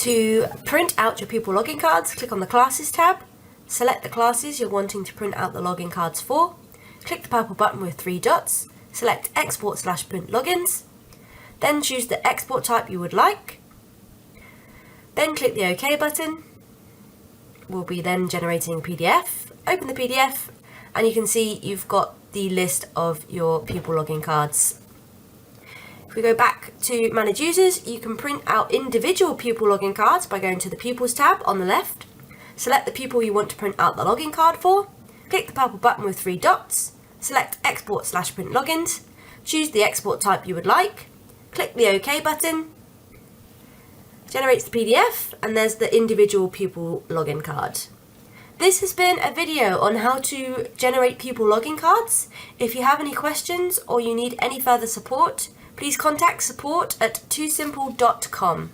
To print out your pupil login cards, click on the Classes tab, select the classes you're wanting to print out the login cards for, click the purple button with 3 dots, select Export/Print Logins, then choose the export type you would like, then click the OK button. We'll be then generating a PDF. Open the PDF and you can see you've got the list of your pupil login cards. If we go back to Manage Users, you can print out individual pupil login cards by going to the Pupils tab on the left, select the pupil you want to print out the login card for, click the purple button with 3 dots, select Export/Print Logins, choose the export type you would like, click the OK button, generates the PDF, and there's the individual pupil login card. This has been a video on how to generate pupil login cards. If you have any questions or you need any further support, please contact support@toosimple.com.